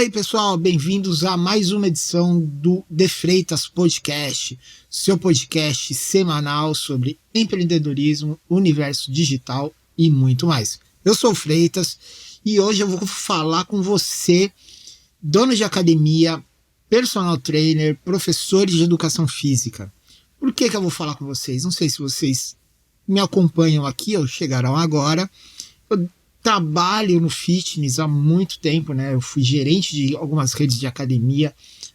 aí, pessoal, bem-vindos a mais uma edição do De Freitas Podcast, seu podcast semanal sobre empreendedorismo, universo digital e muito mais. Eu sou o Freitas e hoje eu vou falar com você, dono de academia, personal trainer, professores de educação física. Por que eu vou falar com vocês? Não sei se vocês me acompanham aqui ou chegaram agora. Eu trabalho no fitness há muito tempo, né? Eu fui gerente de algumas redes de academia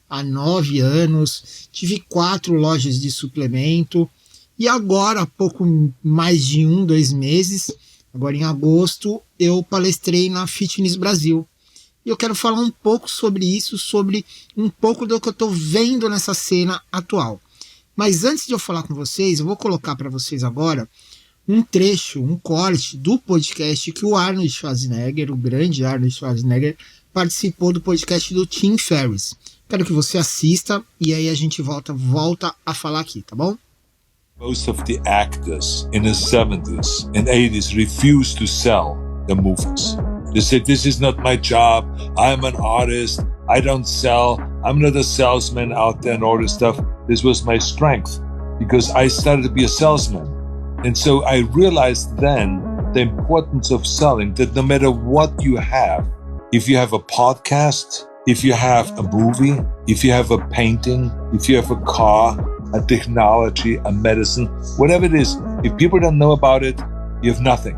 há 9 anos, tive 4 lojas de suplemento e agora, há pouco mais de 2 meses, agora em agosto, eu palestrei na Fitness Brasil. E eu quero falar um pouco sobre isso, sobre um pouco do que eu estou vendo nessa cena atual. Mas antes de eu falar com vocês, eu vou colocar para vocês agora um trecho, um corte do podcast que o Arnold Schwarzenegger, o grande Arnold Schwarzenegger, participou do podcast do Tim Ferriss. Quero que você assista e aí a gente volta a falar aqui, tá bom? Most of the actors in the 70s and 80s refused to sell the movies. They said, this is not my job, I'm an artist, I don't sell, I'm not a salesman out there and all this stuff. This was my strength because I started to be a salesman. And so I realized then the importance of selling, that no matter what you have, if you have a podcast, if you have a movie, if you have a painting, if you have a car, a technology, a medicine, whatever it is, if people don't know about it, you have nothing.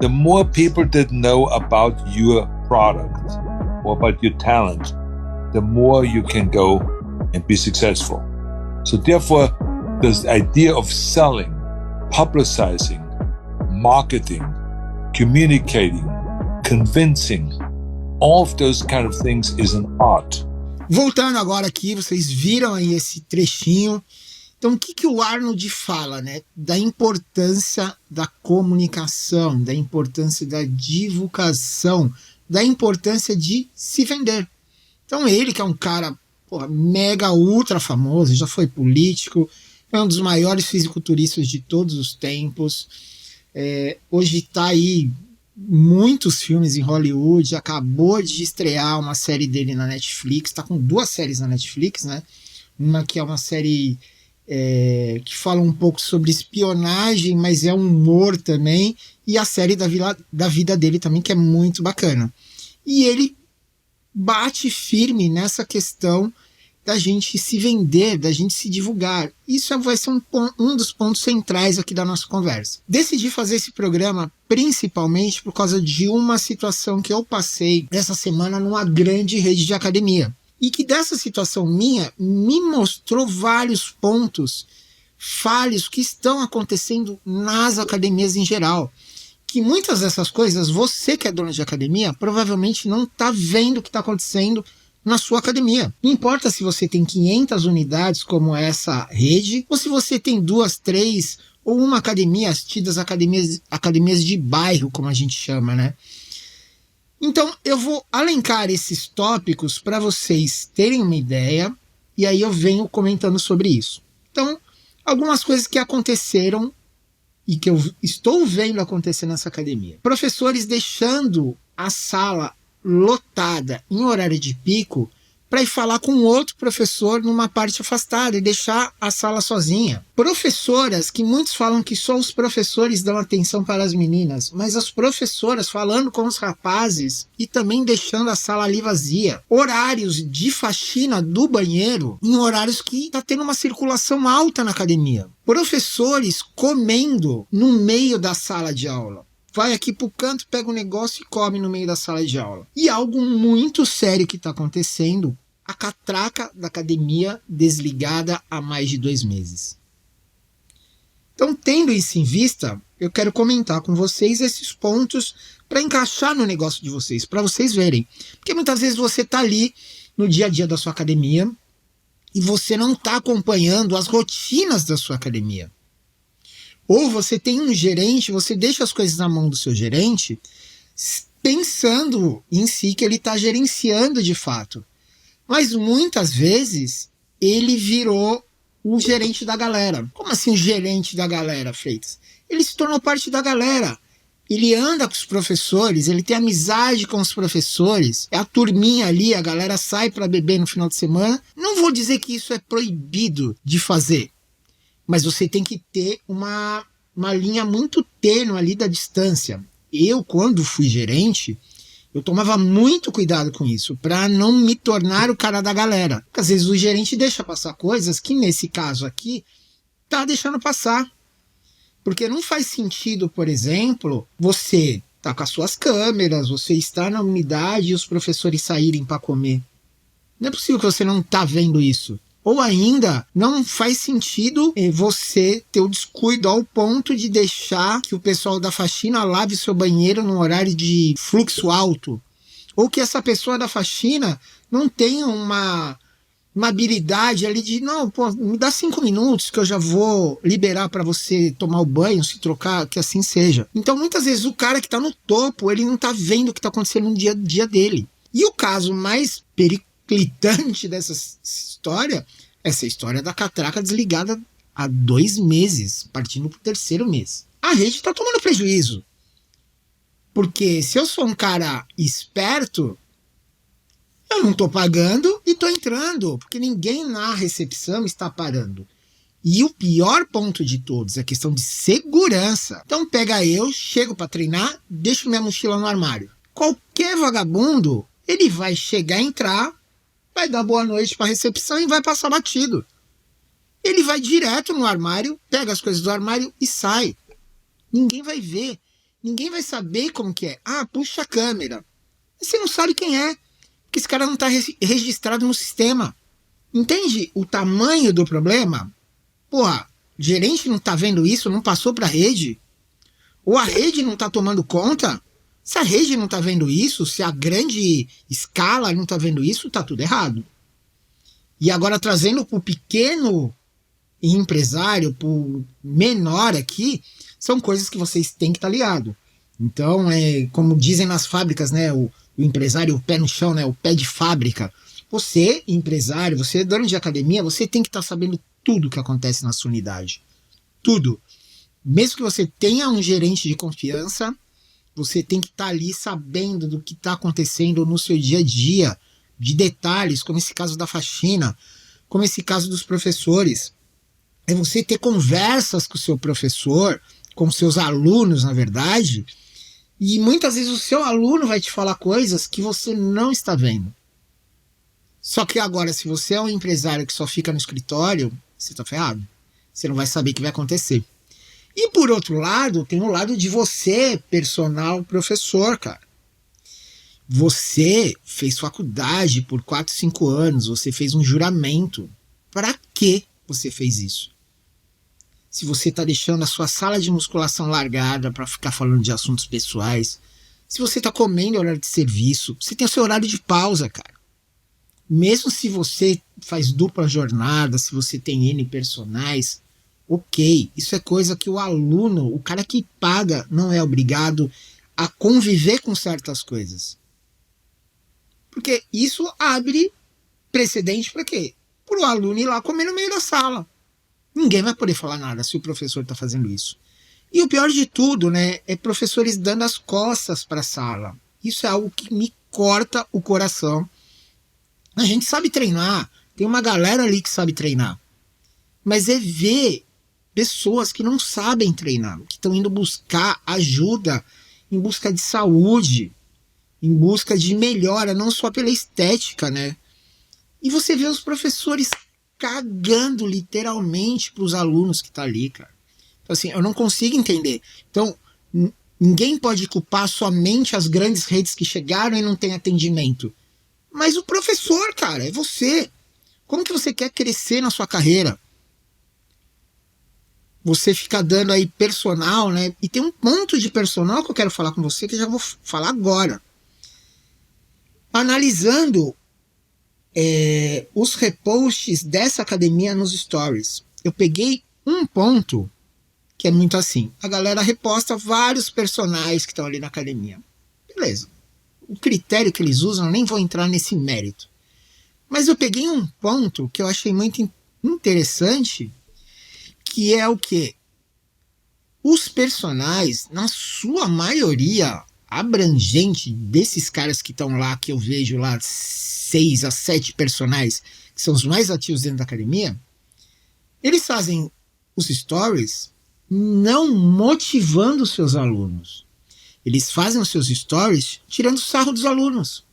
The more people that know about your product or about your talent, the more you can go and be successful. So therefore, this idea of selling, publicizing, marketing, communicating, convincing, all of those kind of things is an art. Voltando agora aqui, vocês viram aí esse trechinho. Então, o que o Arnold fala, né? Da importância da comunicação, da importância da divulgação, da importância de se vender. Então, ele que é um cara mega ultra famoso, já foi político, é um dos maiores fisiculturistas de todos os tempos. Hoje está aí muitos filmes em Hollywood, acabou de estrear uma série dele na Netflix, está com 2 séries na Netflix, né? Uma que é uma série que fala um pouco sobre espionagem, mas é humor também, e a série da vida dele também, que é muito bacana. E ele bate firme nessa questão da gente se vender, da gente se divulgar. Isso vai ser um dos pontos centrais aqui da nossa conversa. Decidi fazer esse programa principalmente por causa de uma situação que eu passei essa semana numa grande rede de academia. E que dessa situação minha me mostrou vários pontos falhos que estão acontecendo nas academias em geral. Que muitas dessas coisas, você que é dono de academia, provavelmente não está vendo o que está acontecendo na sua academia. Não importa se você tem 500 unidades como essa rede, ou se você tem 2, 3 ou uma academia, as tidas academias de bairro, como a gente chama, né? Então eu vou alencar esses tópicos para vocês terem uma ideia, e aí eu venho comentando sobre isso. Então, algumas coisas que aconteceram e que eu estou vendo acontecer nessa academia. Professores deixando a sala lotada em horário de pico para ir falar com outro professor numa parte afastada e deixar a sala sozinha. Professoras, que muitos falam que só os professores dão atenção para as meninas, mas as professoras falando com os rapazes e também deixando a sala ali vazia. Horários de faxina do banheiro em horários que está tendo uma circulação alta na academia. Professores comendo no meio da sala de aula. Vai aqui pro canto, pega um negócio e come no meio da sala de aula. E algo muito sério que está acontecendo, a catraca da academia desligada há mais de 2 meses. Então, tendo isso em vista, eu quero comentar com vocês esses pontos para encaixar no negócio de vocês, para vocês verem. Porque muitas vezes você está ali no dia a dia da sua academia e você não está acompanhando as rotinas da sua academia. Ou você tem um gerente, você deixa as coisas na mão do seu gerente, pensando em si que ele está gerenciando de fato. Mas muitas vezes ele virou o gerente da galera. Como assim o gerente da galera, Freitas? Ele se tornou parte da galera. Ele anda com os professores, ele tem amizade com os professores, é a turminha ali, a galera sai para beber no final de semana. Não vou dizer que isso é proibido de fazer, mas você tem que ter uma linha muito tênue ali da distância. Eu, quando fui gerente, eu tomava muito cuidado com isso, para não me tornar o cara da galera. Porque às vezes o gerente deixa passar coisas que, nesse caso aqui, tá deixando passar. Porque não faz sentido, por exemplo, você tá com as suas câmeras, você está na unidade e os professores saírem para comer. Não é possível que você não tá vendo isso. Ou ainda, não faz sentido você ter o descuido ao ponto de deixar que o pessoal da faxina lave seu banheiro num horário de fluxo alto. Ou que essa pessoa da faxina não tenha uma habilidade ali de, não, pô, me dá 5 minutos que eu já vou liberar para você tomar o banho, se trocar, que assim seja. Então, muitas vezes, o cara que tá no topo, ele não tá vendo o que tá acontecendo no dia a dia dele. E o caso mais periclitante dessa história, essa história da catraca desligada há 2 meses, partindo pro 3º mês. A rede tá tomando prejuízo. Porque se eu sou um cara esperto, eu não tô pagando e tô entrando, porque ninguém na recepção está parando. E o pior ponto de todos é a questão de segurança. Então pega eu, chego para treinar, deixo minha mochila no armário. Qualquer vagabundo, ele vai chegar, entrar, vai dar boa noite para a recepção e vai passar batido. Ele vai direto no armário, pega as coisas do armário e sai. Ninguém vai ver, ninguém vai saber como que é. Ah, puxa a câmera. Você não sabe quem é, porque esse cara não está registrado no sistema. Entende o tamanho do problema? Porra, o gerente não está vendo isso, não passou para a rede? Ou a rede não está tomando conta? Se a rede não está vendo isso, se a grande escala não está vendo isso, está tudo errado. E agora trazendo para o pequeno empresário, para o menor aqui, são coisas que vocês têm que estar ligados. Então, como dizem nas fábricas, né, o empresário, o pé no chão, né, o pé de fábrica. Você, empresário, você, dono de academia, você tem que estar sabendo tudo que acontece na sua unidade. Tudo. Mesmo que você tenha um gerente de confiança, você tem que estar ali sabendo do que está acontecendo no seu dia a dia, de detalhes, como esse caso da faxina, como esse caso dos professores. É você ter conversas com o seu professor, com seus alunos, na verdade, e muitas vezes o seu aluno vai te falar coisas que você não está vendo. Só que agora, se você é um empresário que só fica no escritório, você está ferrado. Você não vai saber o que vai acontecer. E por outro lado, tem o lado de você, personal professor, cara. Você fez faculdade por 4, 5 anos, você fez um juramento. Para que você fez isso? Se você está deixando a sua sala de musculação largada para ficar falando de assuntos pessoais, se você está comendo horário de serviço, você tem o seu horário de pausa, cara. Mesmo se você faz dupla jornada, se você tem N personagens, ok, isso é coisa que o aluno, o cara que paga, não é obrigado a conviver com certas coisas. Porque isso abre precedente para quê? Para o aluno ir lá comer no meio da sala. Ninguém vai poder falar nada se o professor está fazendo isso. E o pior de tudo, né, é professores dando as costas para a sala. Isso é algo que me corta o coração. A gente sabe treinar, tem uma galera ali que sabe treinar. Mas é ver pessoas que não sabem treinar, que estão indo buscar ajuda, em busca de saúde, em busca de melhora, não só pela estética, né? E você vê os professores cagando literalmente para os alunos que tá ali, cara. Então, assim, eu não consigo entender. Então, ninguém pode culpar somente as grandes redes que chegaram e não tem atendimento. Mas o professor, cara, é você. Como que você quer crescer na sua carreira? Você fica dando aí personal, né? E tem um ponto de personal que eu quero falar com você, que eu já vou falar agora. Analisando os reposts dessa academia nos stories, eu peguei um ponto que é muito assim. A galera reposta vários personagens que estão ali na academia. Beleza. O critério que eles usam, eu nem vou entrar nesse mérito. Mas eu peguei um ponto que eu achei muito interessante, que é o quê? os personagens, na sua maioria abrangente desses caras que estão lá, que eu vejo lá 6 a 7 personagens, que são os mais ativos dentro da academia, eles fazem os stories não motivando os seus alunos. Eles fazem os seus stories tirando sarro dos alunos.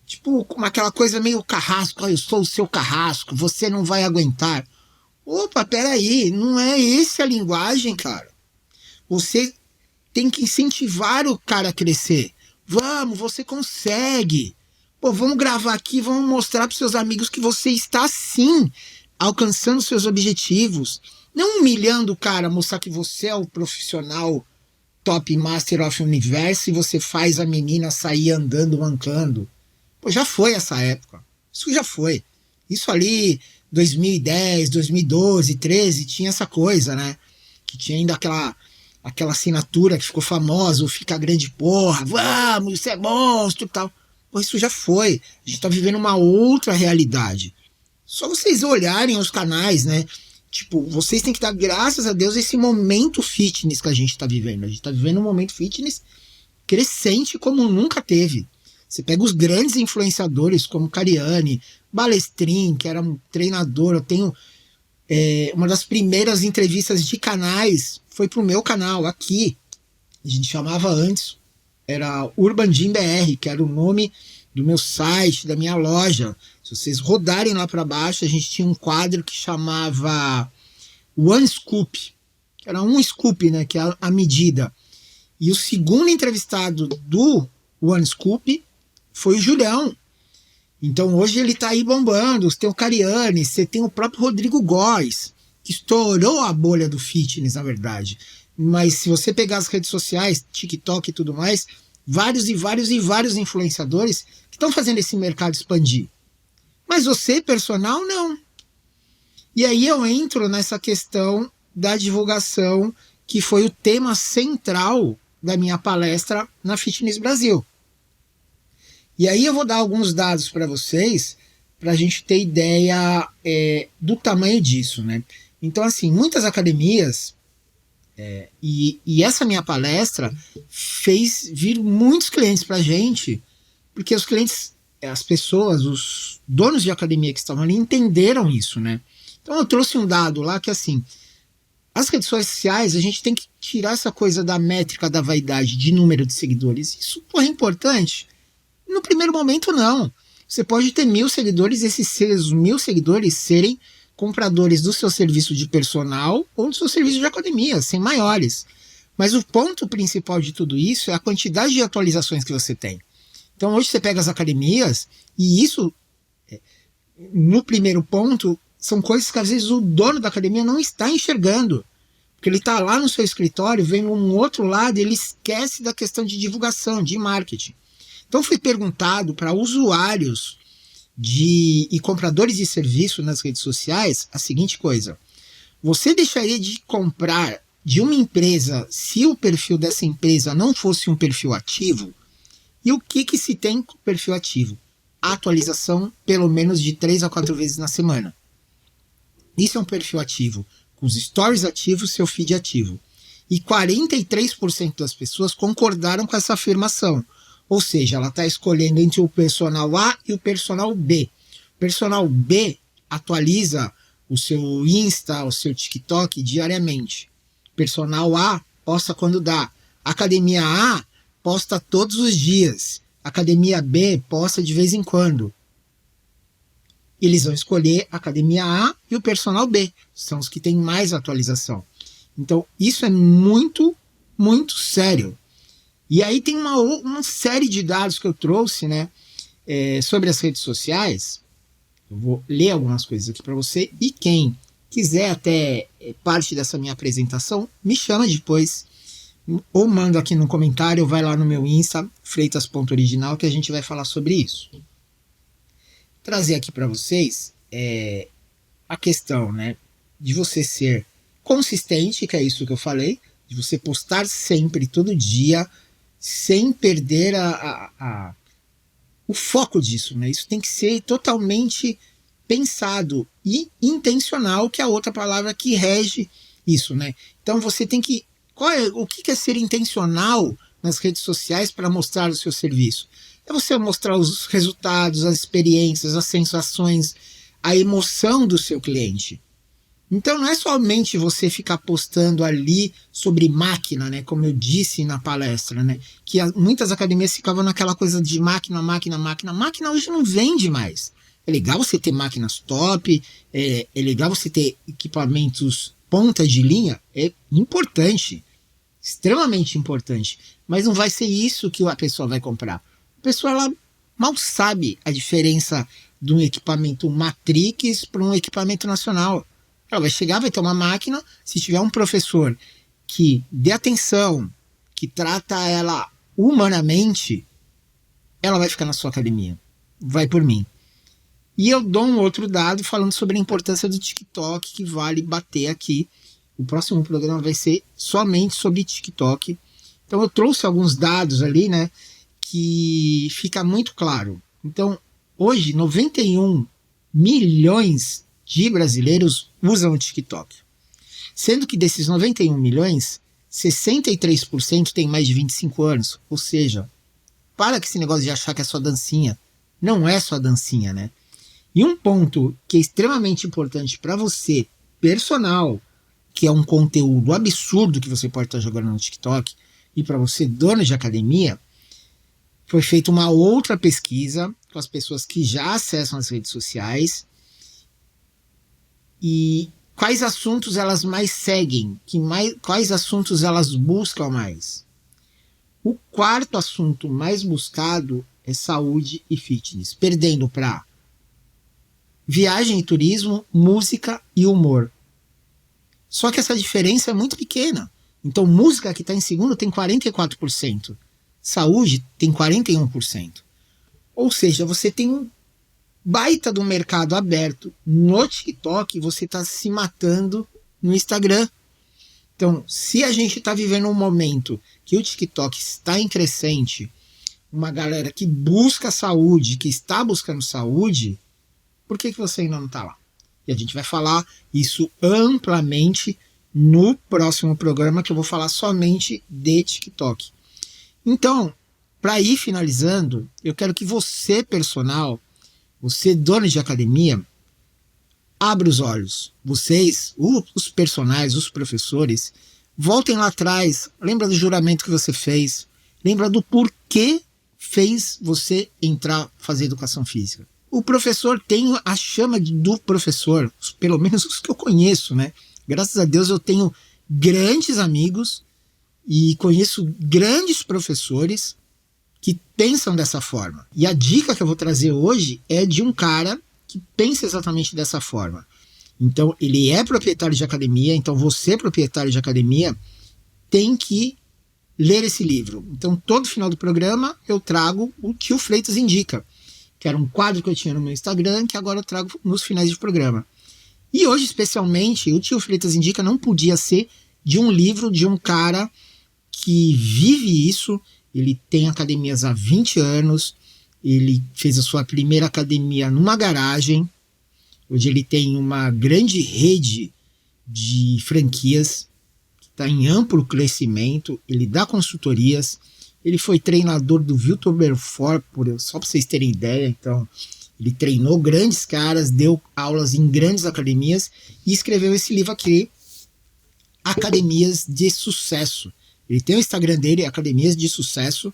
Tipo, como aquela coisa meio carrasco, eu sou o seu carrasco, você não vai aguentar. Opa, peraí, não é essa a linguagem, cara. Você tem que incentivar o cara a crescer. Vamos, você consegue. Pô, vamos gravar aqui, vamos mostrar para seus amigos que você está sim alcançando seus objetivos. Não humilhando o cara, mostrar que você é o profissional top master of universo e você faz a menina sair andando, mancando. Pô, já foi essa época. Isso já foi. Isso ali, 2010, 2012, 13, tinha essa coisa, né? Que tinha ainda aquela assinatura que ficou famosa, o Fica Grande Porra, vamos, isso é monstro e tal. Pô, isso já foi. A gente tá vivendo uma outra realidade. Só vocês olharem os canais, né? Tipo, vocês têm que dar graças a Deus esse momento fitness que a gente tá vivendo. A gente tá vivendo um momento fitness crescente como nunca teve. Você pega os grandes influenciadores como Cariani, Balestrin, que era um treinador. Eu tenho uma das primeiras entrevistas de canais foi pro meu canal aqui. A gente chamava antes, era Urban Gym BR, que era o nome do meu site, da minha loja. Se vocês rodarem lá para baixo, a gente tinha um quadro que chamava One Scoop, que era um scoop, né, que é a medida. E o segundo entrevistado do One Scoop foi o Julião. Então hoje ele tá aí bombando. Você tem o Cariani, você tem o próprio Rodrigo Góes, que estourou a bolha do fitness, na verdade. Mas se você pegar as redes sociais, TikTok e tudo mais, vários influenciadores que estão fazendo esse mercado expandir. Mas você, personal, não. E aí eu entro nessa questão da divulgação, que foi o tema central da minha palestra na Fitness Brasil. E aí eu vou dar alguns dados para vocês, para a gente ter ideia do tamanho disso, né? Então, assim, muitas academias, e essa minha palestra fez vir muitos clientes para a gente, porque os clientes, as pessoas, os donos de academia que estavam ali entenderam isso, né? Então eu trouxe um dado lá que, assim, as redes sociais, a gente tem que tirar essa coisa da métrica da vaidade de número de seguidores. Isso é importante. No primeiro momento, não. Você pode ter 1.000 seguidores e esses 1.000 seguidores serem compradores do seu serviço de personal ou do seu serviço de academia, sem maiores. Mas o ponto principal de tudo isso é a quantidade de atualizações que você tem. Então hoje você pega as academias e isso, no primeiro ponto, são coisas que às vezes o dono da academia não está enxergando. Porque ele está lá no seu escritório, vendo um outro lado e ele esquece da questão de divulgação, de marketing. Então foi perguntado para usuários e compradores de serviço nas redes sociais a seguinte coisa: você deixaria de comprar de uma empresa se o perfil dessa empresa não fosse um perfil ativo? E o que se tem com perfil ativo? Atualização pelo menos de 3 a 4 vezes na semana. Isso é um perfil ativo, com os stories ativos, seu feed ativo. E 43% das pessoas concordaram com essa afirmação. Ou seja, ela está escolhendo entre o personal A e o personal B. O personal B atualiza o seu Insta, o seu TikTok diariamente. O personal A posta quando dá. A academia A posta todos os dias. A academia B posta de vez em quando. Eles vão escolher a academia A e o personal B. São os que têm mais atualização. Então, isso é muito, muito sério. E aí tem uma série de dados que eu trouxe, né, sobre as redes sociais. Eu vou ler algumas coisas aqui para você. E quem quiser até parte dessa minha apresentação, me chama depois. Ou manda aqui no comentário, ou vai lá no meu Insta, freitas.original, que a gente vai falar sobre isso. Trazer aqui para vocês a questão, né, de você ser consistente, que é isso que eu falei, de você postar sempre, todo dia, sem perder o foco disso, né? Isso tem que ser totalmente pensado e intencional, que é a outra palavra que rege isso, né? Então você tem que... o que é ser intencional nas redes sociais para mostrar o seu serviço? É você mostrar os resultados, as experiências, as sensações, a emoção do seu cliente. Então não é somente você ficar postando ali sobre máquina, né? Como eu disse na palestra, né? Que muitas academias ficavam naquela coisa de máquina. Máquina hoje não vende mais. É legal você ter máquinas top, é legal você ter equipamentos ponta de linha, é importante, extremamente importante. Mas não vai ser isso que a pessoa vai comprar. A pessoa ela mal sabe a diferença de um equipamento Matrix para um equipamento nacional. Ela vai chegar, vai ter uma máquina, se tiver um professor que dê atenção, que trata ela humanamente, ela vai ficar na sua academia. Vai por mim. E eu dou um outro dado falando sobre a importância do TikTok, que vale bater aqui. O próximo programa vai ser somente sobre TikTok. Então eu trouxe alguns dados ali, né, que fica muito claro. Então, hoje, 91 milhões de brasileiros usam o TikTok. Sendo que desses 91 milhões, 63% tem mais de 25 anos. Ou seja, para com esse negócio de achar que é só dancinha. Não é só dancinha, né? E um ponto que é extremamente importante para você, personal, que é um conteúdo absurdo que você pode estar jogando no TikTok, e para você, dono de academia, foi feita uma outra pesquisa com as pessoas que já acessam as redes sociais e quais assuntos elas mais seguem, quais assuntos elas buscam mais. O quarto assunto mais buscado é saúde e fitness, perdendo para viagem e turismo, música e humor. Só que essa diferença é muito pequena. Então, música que está em segundo tem 44%. Saúde tem 41%. Ou seja, você tem um baita do mercado aberto no TikTok e você está se matando no Instagram. Então, se a gente está vivendo um momento que o TikTok está em crescente, uma galera que busca saúde, que está buscando saúde, por que você ainda não está lá? E a gente vai falar isso amplamente no próximo programa, que eu vou falar somente de TikTok. Então, para ir finalizando, eu quero que você, personal, você, dono de academia, abra os olhos. Vocês, os personagens, os professores, voltem lá atrás, lembra do juramento que você fez, lembra do porquê fez você entrar fazer educação física. O professor tem a chama do professor, pelo menos os que eu conheço, né? Graças a Deus eu tenho grandes amigos e conheço grandes professores que pensam dessa forma. E a dica que eu vou trazer hoje é de um cara que pensa exatamente dessa forma. Então, ele é proprietário de academia, então você, proprietário de academia, tem que ler esse livro. Então, todo final do programa eu trago o que o Freitas indica, que era um quadro que eu tinha no meu Instagram, que agora eu trago nos finais de programa. E hoje, especialmente, o Tio Freitas Indica não podia ser de um livro de um cara que vive isso. Ele tem academias há 20 anos, ele fez a sua primeira academia numa garagem. Hoje ele tem uma grande rede de franquias, que está em amplo crescimento, ele dá consultorias, ele foi treinador do Vitor Belfort, só para vocês terem ideia. Então, ele treinou grandes caras, deu aulas em grandes academias e escreveu esse livro aqui, Academias de Sucesso. Ele tem o Instagram dele, Academias de Sucesso,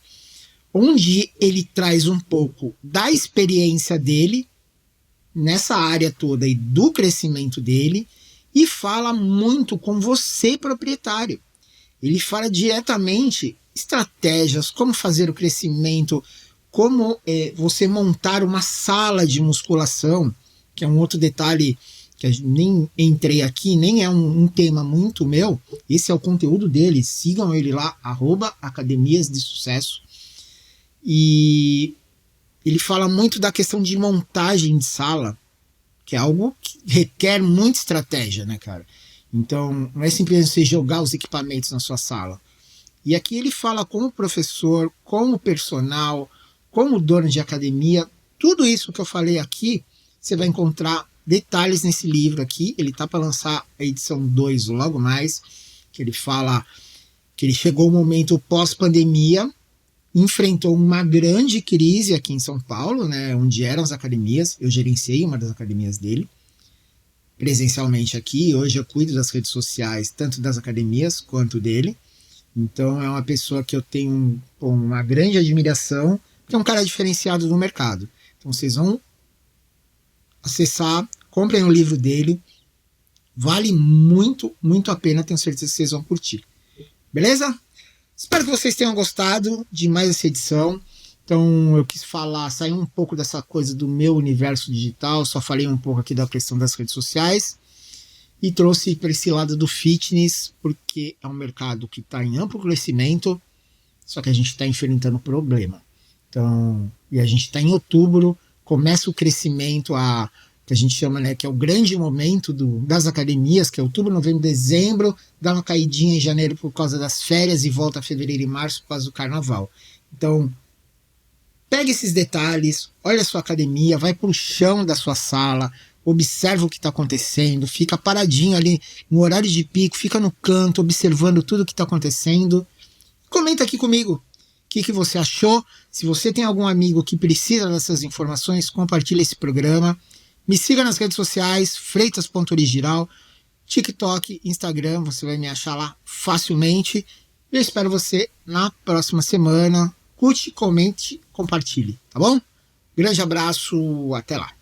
onde ele traz um pouco da experiência dele nessa área toda e do crescimento dele e fala muito com você, proprietário. Ele fala diretamente estratégias, como fazer o crescimento, como você montar uma sala de musculação, que é um outro detalhe que eu nem entrei aqui, nem é um tema muito meu. Esse é o conteúdo dele, sigam ele lá, @academias de sucesso. E ele fala muito da questão de montagem de sala, que é algo que requer muita estratégia, né, cara? Então, não é simplesmente você jogar os equipamentos na sua sala. E aqui ele fala como professor, como personal, como dono de academia. Tudo isso que eu falei aqui, você vai encontrar detalhes nesse livro aqui. Ele tá para lançar a edição 2 logo mais, que ele fala que ele chegou ao momento pós-pandemia, enfrentou uma grande crise aqui em São Paulo, né, onde eram as academias. Eu gerenciei uma das academias dele, presencialmente aqui. Hoje eu cuido das redes sociais, tanto das academias quanto dele. Então é uma pessoa que eu tenho uma grande admiração, que é um cara diferenciado no mercado. Então vocês vão acessar, comprem o livro dele, vale muito, muito a pena, tenho certeza que vocês vão curtir. Beleza? Espero que vocês tenham gostado de mais essa edição. Então eu quis sair um pouco dessa coisa do meu universo digital, só falei um pouco aqui da questão das redes sociais e trouxe para esse lado do fitness, porque é um mercado que está em amplo crescimento, só que a gente está enfrentando problema. Então, e a gente está em outubro, começa o crescimento, que a gente chama, né, que é o grande momento das academias, que é outubro, novembro, dezembro, dá uma caidinha em janeiro por causa das férias e volta a fevereiro e março por causa do carnaval. Então, pega esses detalhes, olha a sua academia, vai para o chão da sua sala, observa o que está acontecendo, fica paradinho ali no horário de pico, fica no canto, observando tudo o que está acontecendo. Comenta aqui comigo o que você achou. Se você tem algum amigo que precisa dessas informações, compartilha esse programa. Me siga nas redes sociais, freitas.original, TikTok, Instagram, você vai me achar lá facilmente. Eu espero você na próxima semana. Curte, comente, compartilhe, tá bom? Grande abraço, até lá.